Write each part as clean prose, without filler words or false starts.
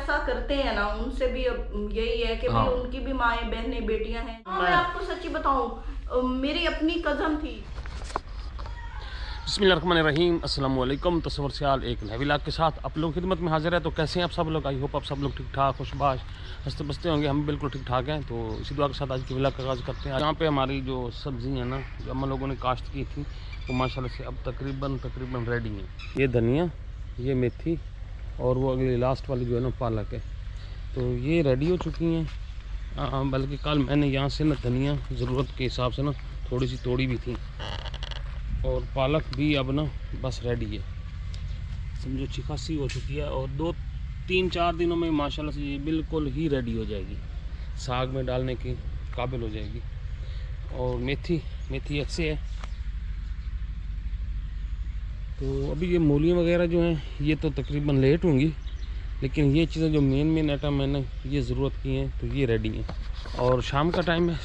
ऐसा करते हैं ना, उनसे भी अब यही है कि हाँ। भाई उनकी भी माएँ बहनें बेटियां हैं। मैं आपको सच्ची बताऊं, मेरी अपनी कज़न थी। बिस्मिल्लाहिर्रहमानिर्रहीम, अस्सलाम वालेकुम। तस्वर सियाल एक नए व्लॉग के साथ आप लोगों की खिदमत में हाजिर है। तो कैसे हैं आप सब लोग? आई होप आप सब लोग ठीक ठाक खुशबाश हंसते बसते होंगे। हम बिल्कुल ठीक ठाक हैं। तो इसी दुआ के साथ आज की व्लॉग का आगाज़ करते हैं। यहाँ पे हमारी जो सब्ज़ी है ना, जो हम लोगों ने काश्त की थी, वो माशाल्लाह से अब तकरीबन रेडी हैं। ये धनिया, ये मेथी और वो अगली लास्ट वाली जो है ना पालक है, तो ये रेडी हो चुकी हैं। बल्कि कल मैंने यहाँ से ना धनिया ज़रूरत के हिसाब से ना थोड़ी सी तोड़ी भी थी, और पालक भी अब ना बस रेडी है, समझो अच्छी खासी हो चुकी है। और 2-3-4 दिनों में माशाल्लाह से ये बिल्कुल ही रेडी हो जाएगी, साग में डालने के काबिल हो जाएगी। और मेथी ऐसे है। तो अभी ये मूलियाँ वगैरह जो हैं ये तो तकरीबन लेट होंगी, लेकिन ये चीज़ें जो मेन आइटम है ना, ये ज़रूरत की हैं, तो ये रेडी हैं। और शाम का टाइम है,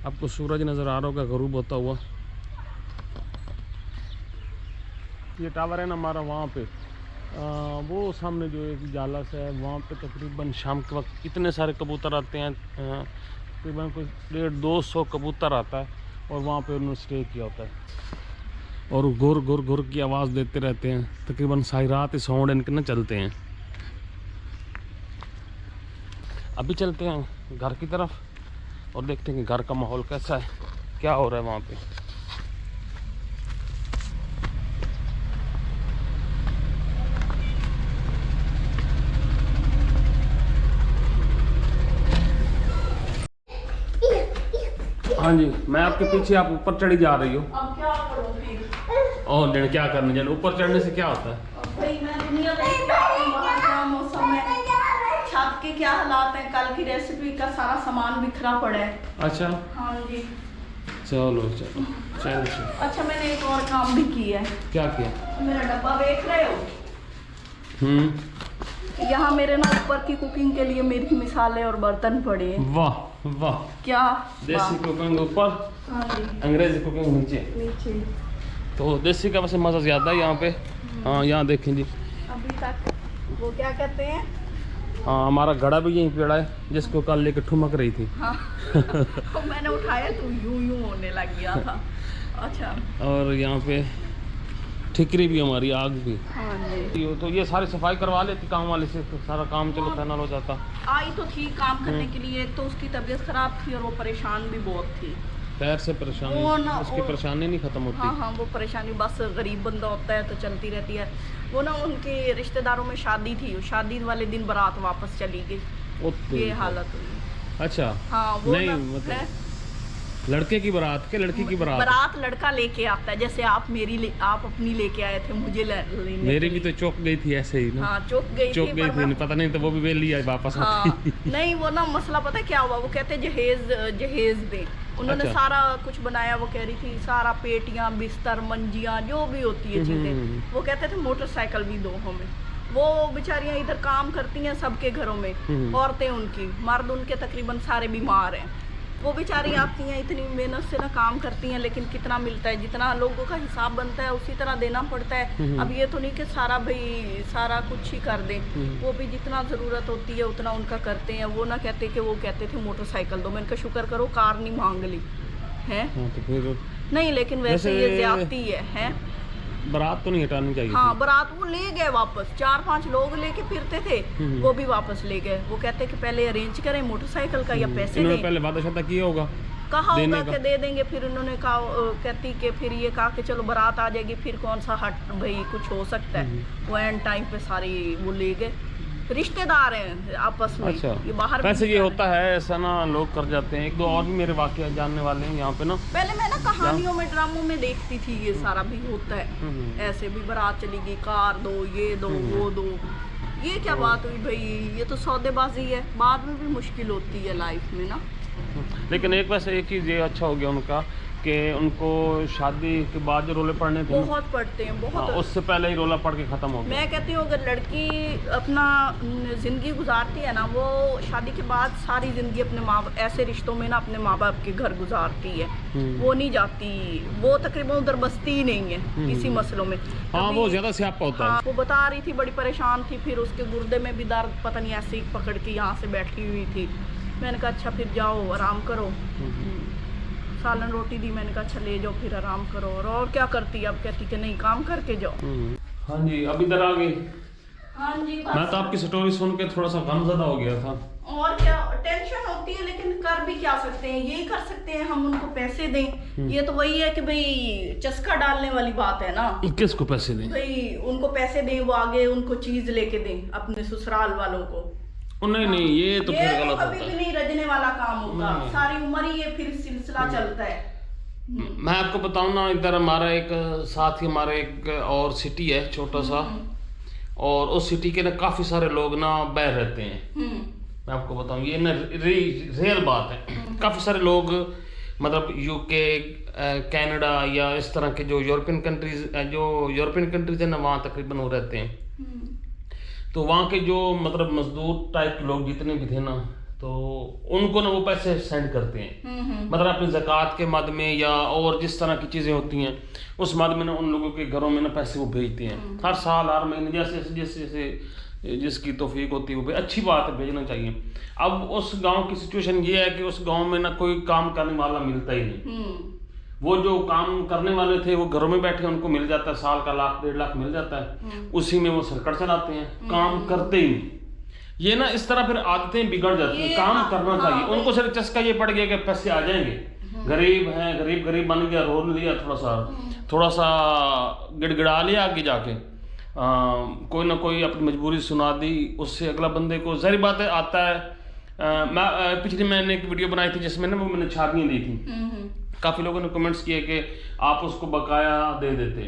आपको सूरज नज़र आ रहा होगा गरूब होता हुआ। ये टावर है ना हमारा, वहाँ पे वो सामने जो एक जाला सा है, वहाँ पे तकरीबन शाम के वक्त इतने सारे कबूतर आते हैं। तकरीबन कोई 150-200 कबूतर आता है, और वहाँ पे उन्होंने स्टे किया होता है, और घुर की आवाज़ देते रहते हैं। तकरीबन सारी रात इस साउंड इनके ना चलते हैं। अभी चलते हैं घर की तरफ और देखते हैं कि घर का माहौल कैसा है, क्या हो रहा है वहाँ पे। हाँ जी, मैं आपके पीछे, आप ऊपर चढ़ी जा रही हो। अब क्या करूं फिर? और दिन क्या करने जाने, ऊपर चढ़ने से क्या होता है? अब भाई मैं दुनिया देखती हूँ, बाहर का मौसम है, छत के क्या हालात हैं, कल की रेसिपी का सारा सामान बिखरा पड़ा है। अच्छा, हाँ जी। चलो। अच्छा, मैंने एक और काम भी किया है। क्या किया? मेरा डब्बा देख रहे हो? यहाँ मेरे ना ऊपर की कुकिंग के लिए मेरी मिसालें और बर्तन पड़े हैं। वाह वाह, क्या देसी कुकिंग ऊपर, हाँ जी, अंग्रेजी कुकिंग नीचे। तो देसी का वैसे मज़ा ज़्यादा है यहाँ पे। हाँ, यहाँ देखें जी, अभी तक वो क्या कहते हैं, हाँ हमारा घड़ा भी यहीं पड़ा है, जिसको कल लेकर ठुमक रही थी। हाँ तो मैंने उठाया तो यूं होने लग गया था। अच्छा, और यहाँ पे ठिकरी भी हमारी, आग भी। हाँ जी। तो ये सारी सफाई करवा लेती काम वाले से, तो सारा काम चलो फाइनल हो जाता। आई तो थी काम करने के लिए, तो उसकी तबीयत खराब थी और वो परेशान भी बहुत थी, पैर से परेशानी, उसकी परेशानी नहीं खत्म होती। हाँ, वो परेशानी बस गरीब बंदा होता है तो चलती रहती है। वो ना उनके रिश्तेदारों में शादी थी, शादी वाले दिन बारात वापस चली गई, ये हालत हुई। अच्छा, हाँ, वो नहीं मतलब लड़के की बारात के लड़की की बारात लड़का लेके आता है, जैसे आप आप अपनी लेके आए थे मुझे लेने। मेरी भी तो चौक गई थी ऐसे ही ना। हाँ, चौक गई थी, पता नहीं तो वो भी वेली आई वापस आती। नहीं, वो ना मसला पता है क्या हुआ, वो कहते जहेज दे। उन्होंने अच्छा। सारा कुछ बनाया, वो कह रही थी सारा पेटियां बिस्तर मंजियां जो भी होती है चीजें, वो कहते थे मोटरसाइकिल भी दो हमें। वो बेचारियां इधर काम करती हैं सबके घरों में, औरतें उनकी, मर्द उनके तकरीबन सारे बीमार हैं। वो बेचारी आती हैं, इतनी मेहनत से ना काम करती हैं, लेकिन कितना मिलता है, जितना लोगों का हिसाब बनता है उसी तरह देना पड़ता है। अब ये तो नहीं कि सारा कुछ ही कर दें, वो भी जितना ज़रूरत होती है उतना उनका करते हैं। वो ना कहते कि वो कहते थे मोटरसाइकिल दो, मैंने कहा शुक्र करो कार नहीं मांग ली है। तो फिर नहीं, लेकिन वैसे ये ज्यादती है। बारात तो नहीं हटानी चाहिए। हाँ, बारात वो ले गए वापस, 4-5 लोग लेके फिरते थे, वो भी वापस ले गए। वो कहते कि पहले अरेंज करें मोटरसाइकिल का या पैसे दें। पहले वादा शादा किया होगा, कहा होगा कि दे देंगे, फिर उन्होंने कहा, कहती कि फिर ये कहा कि चलो बारात आ जाएगी, फिर कौन सा हट भाई कुछ हो सकता है। वो एंड टाइम पे सारी वो ले गए, रिश्तेदार हैं आपस में। अच्छा, ये बाहर वैसे ये होता है ऐसा ना, लोग कर जाते हैं। 1-2 और भी मेरे वाकया जानने वाले हैं यहाँ पे ना। पहले मैं ना कहानियों में ड्रामों में देखती थी, ये सारा भी होता है ऐसे भी, बारात चली गई, कार दो, ये दो, वो दो। ये क्या बात हुई भाई, ये तो सौदेबाजी है, बाद में भी मुश्किल होती है लाइफ में ना। लेकिन एक वैसे एक चीज़ ये अच्छा हो गया उनका कि उनको शादी के बाद जो रोले पड़ने थे बहुत पढ़ते हैं, हाँ, बहुत। उससे पहले ही रोला पड़ के ख़त्म हो गया। मैं कहती हूँ अगर लड़की अपना ज़िंदगी गुजारती है ना, वो शादी के बाद सारी ज़िंदगी अपने माँ ऐसे रिश्तों में ना अपने माँ बाप के घर गुजारती है। वो नहीं जाती, वो तकरीबन उधर बसती ही नहीं है इसी मसलों में। हाँ, वो ज़्यादा स्यापा होता है। हाँ, वो बता रही थी बड़ी परेशान थी, फिर उसके गुर्दे में भी दर्द पता नहीं ऐसे ही पकड़ के यहाँ से बैठी हुई थी। मैंने कहा अच्छा फिर जाओ आराम करो। सालन रोटी दी, मैंने कहा अच्छा ले जाओ फिर आराम करो। और क्या करती है अब, कहती कि नहीं काम करके जाओ। हाँ जी, अब इधर आ गई। हाँ जी, मैं तो आपकी स्टोरी सुन के थोड़ा सा गमज़दा हो गया था। और क्या टेंशन होती है, लेकिन कर भी क्या सकते हैं, यही कर सकते हैं हम उनको पैसे दें। ये तो वही है कि भाई चस्का डालने वाली बात है ना। किसको पैसे दें? भाई उनको पैसे दें, वो आगे उनको चीज लेके दें अपने ससुराल वालों को। नहीं नहीं, ये तो फिर गलत कभी होता भी है। नहीं रजने वाला काम होता, सारी उम्र ही ये फिर सिलसिला चलता है। मैं आपको बताऊं ना, इधर हमारा एक साथ ही हमारा एक और सिटी है छोटा सा, और उस सिटी के ना काफ़ी सारे लोग ना बाहर रहते हैं। मैं आपको बताऊं, ये ना रियल बात है। काफ़ी सारे लोग मतलब यूके, कनाडा या इस तरह के जो यूरोपियन कंट्रीज है ना, वहाँ तकरीबन वो रहते हैं। तो वहाँ के जो मतलब मजदूर टाइप के लोग जितने भी थे ना, तो उनको ना वो पैसे सेंड करते हैं, मतलब अपनी ज़कात के मद में या और जिस तरह की चीज़ें होती हैं उस मद में ना उन लोगों के घरों में ना पैसे वो भेजते हैं हर साल हर महीने, जैसे जैसे जैसे जिसकी तौफीक होती है वो अच्छी बात है, भेजना चाहिए। अब उस गांव की सिचुएशन ये है कि उस गांव में ना कोई काम करने वाला मिलता ही नहीं। वो जो काम करने वाले थे वो घरों में बैठे, उनको मिल जाता है साल का 1 लाख 1.5 लाख मिल जाता है, उसी में वो सरकट चलाते हैं, काम करते ही नहीं। ये ना इस तरह फिर आदतें बिगड़ जाती हैं। काम करना चाहिए। उनको सिर्फ चस्का ये पड़ गया कि पैसे आ जाएंगे, गरीब हैं, गरीब बन गया, रो लिया, थोड़ा सा गिड़गिड़ा लिया आगे जाके, कोई ना कोई अपनी मजबूरी सुना दी, उससे अगला बंदे को जाहिर बात है आता है। मैं पिछली मैंने एक वीडियो बनाई थी जिसमें ना वो मैंने छाबियाँ दी थी, काफ़ी लोगों ने कमेंट्स किए कि आप उसको बकाया दे देते।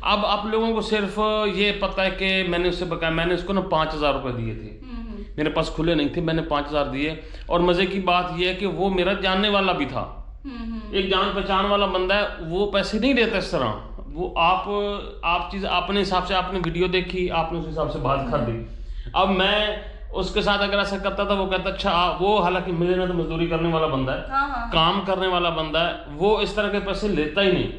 अब आप लोगों को सिर्फ ये पता है कि मैंने उससे बकाया, मैंने उसको ना 5,000 रुपये दिए थे, मेरे पास खुले नहीं थे, मैंने 5,000 दिए। और मज़े की बात यह है कि वो मेरा जानने वाला भी था, एक जान पहचान वाला बंदा है, वो पैसे नहीं देता इस तरह। वो आप चीज़ अपने हिसाब से, आपने वीडियो देखी, आपने उस हिसाब से बात कर दी। अब मैं उसके साथ अगर ऐसा करता था, वो कहता अच्छा, वो हालांकि मेरे ना तो मजदूरी करने वाला बंदा है, काम करने वाला बंदा है, वो इस तरह के पैसे लेता ही नहीं।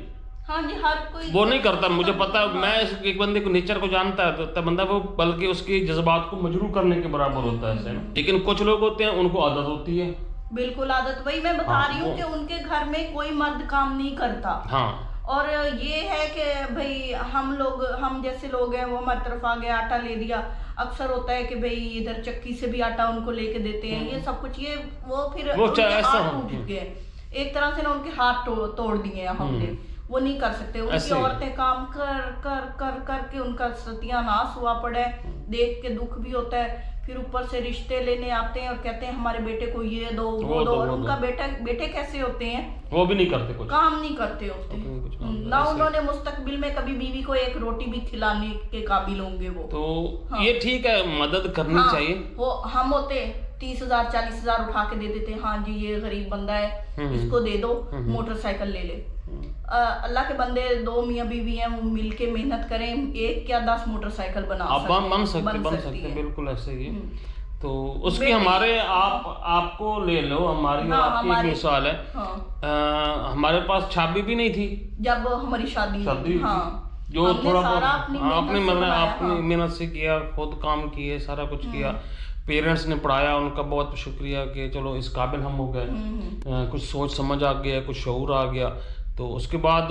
हाँ जी, हर कोई वो नहीं करता, मुझे पता है। मैं एक बंदे को नेचर को जानता है तो बंदा वो बल्कि उसके जज्बात को मजरूह करने के बराबर होता है ऐसे। लेकिन कुछ लोग होते हैं उनको आदत होती है, बिल्कुल आदत। वही मैं बता रही हूँ कि उनके घर में कोई मर्द काम नहीं करता। हाँ, और ये है कि भाई हम जैसे लोग हैं, वो हमारी तरफ आ गया, आटा ले दिया। अक्सर होता है कि भाई इधर चक्की से भी आटा उनको लेके देते हैं, ये सब कुछ, ये वो फिर उनके हाथ टूट चुके हैं एक तरह से ना, उनके हाथ तोड़ दिए हैं हमने। वो नहीं कर सकते। उनकी औरतें काम कर कर कर करके उनका सत्यानाश हुआ पड़ा है, देख के दुख भी होता है। फिर ऊपर से रिश्ते लेने आते हैं और कहते हैं हमारे बेटे को ये दो वो दो, और उनका बेटे कैसे होते हैं, वो भी नहीं करते, कुछ काम नहीं करते होते ना। उन्होंने मुस्तकबिल में कभी बीवी को एक रोटी भी खिलाने के काबिल होंगे वो। तो ये ठीक है, मदद करनी चाहिए। वो हम होते 30,000 40,000 उठा के दे देते, हाँ जी ये गरीब बंदा है, इसको दे दो, मोटरसाइकिल ले ले। अल्लाह के बंदे 2 मियाँ बीवी हैं, वो मिलके मेहनत करें, एक क्या 10 मोटरसाइकिल बन सकते बिल्कुल ऐसे ही। तो उसकी हमारे आपको ले लो, हमारी आपकी एक मिसाल है। हमारे पास छाबी भी नहीं थी जब हमारी शादी जो थोड़ा आपने मेहनत से किया, खुद काम किए, सारा कुछ किया, पेरेंट्स ने पढ़ाया, उनका बहुत शुक्रिया कि चलो इस काबिल हम हो गए, कुछ सोच समझ आ गया, कुछ शऊर आ गया। तो उसके बाद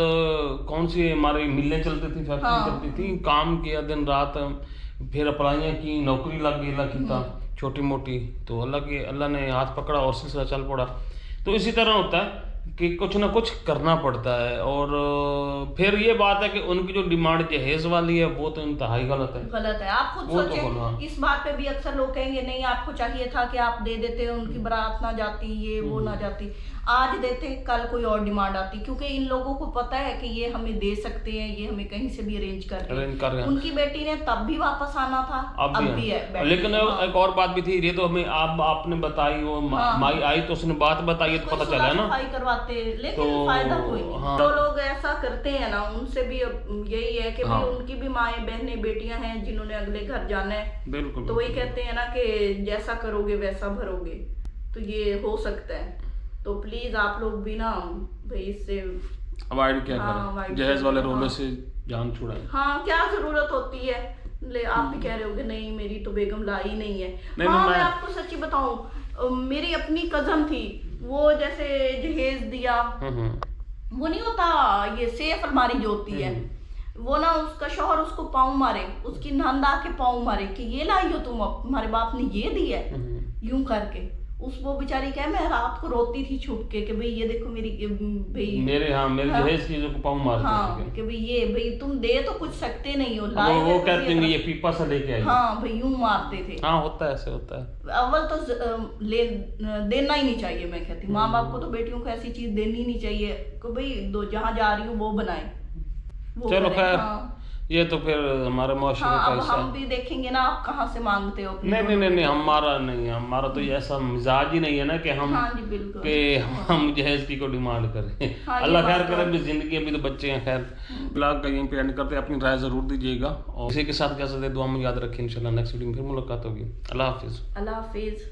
कौन सी हमारी मिलें चलती थी, फैक्ट्री चलती थी, काम किया दिन रात, फिर अप्लाइयाँ की, नौकरी लग गई, लगी था छोटी मोटी, तो अल्लाह ने हाथ पकड़ा और सिलसिला चल पड़ा। तो इसी तरह होता है कि कुछ ना कुछ करना पड़ता है। और फिर ये बात है कि उनकी जो डिमांड जहेज वाली है वो तो इंतहाई गलत है। आप खुद सोचें, इस बात पे भी अक्सर लोग कहेंगे नहीं आपको चाहिए था कि आप दे देते, उनकी बारात ना जाती, ये वो ना जाती। आज देते कल कोई और डिमांड आती, क्योंकि इन लोगों को पता है कि ये हमें दे सकते हैं, ये हमें कहीं से भी अरेंज कर रहे हैं। उनकी बेटी ने तब भी वापस आना था, अब भी है। लेकिन एक और बात भी थी, ये तो हमें आपने बताई, वो माई आई तो उसने बात बताई तो पता चला ना, सफाई करवाते, लेकिन फायदा कोई नहीं। तो लोग ऐसा करते हैं ना, उनसे भी यही है कि भाई उनकी भी माएँ बहनें बेटियां हैं जिन्होंने अगले घर जाना है। बिल्कुल। तो वही कहते हैं ना कि जैसा करोगे वैसा भरोगे, तो ये हो सकता है। तो प्लीज आप लोग भी ना भाई इससे अवॉइड क्या करें, जहेज वाले रोले से जान छुड़ाएं। हाँ, क्या जरूरत होती है, आप भी कह रहे हो कि नहीं मेरी तो बेगम लाई नहीं है। हाँ, मैं आपको सच्ची बताऊं, मेरी अपनी कजन थी, वो जैसे जहेज दिया, वो नहीं होता ये सेफ अलमारी जो होती है, वो ना उसका शौहर उसको पाँव मारे, उसकी नंद आके पाँव मारे कि ये लाई हो तुम, तुम्हारे बाप ने ये दी है, यूं करके। वो बेचारी कहे मैं रात को रोती थी छुप के कि भाई ये देखो मेरी भाई मेरे जहेज चीजों को पाँव मारते हैं कि भाई ये भाई तुम दे तो कुछ सकते नहीं हो, वो कहते हैं ये पीपा से लेके आई। हाँ भाई यूं मारते थे। हाँ, होता है, ऐसे होता है। अव्वल तो देना ही नहीं चाहिए, मैं कहती माँ बाप को तो बेटियों को ऐसी चीज देनी नहीं चाहिए कि भाई दो जहाँ जा रही हो वो बनाए। चलो खैर, ये तो फिर हमारे माशरे का हिस्सा है। हम भी देखेंगे ना आप कहाँ से मांगते हो। नहीं, हमारा तो ये ऐसा मिजाज ही नहीं है ना कि हम हम जहेज की को डिमांड करें। अल्लाह खैर करे, अभी जिंदगी, अभी तो बच्चे हैं। खैर, ब्लॉग का यहीं पे एंड करते हैं, अपनी राय जरूर दीजिएगा और इसी के साथ कैसे दुआ में याद रखें। इंशाल्लाह नेक्स्ट वीडियो में फिर मुलाकात होगी। अल्लाह हाफिज।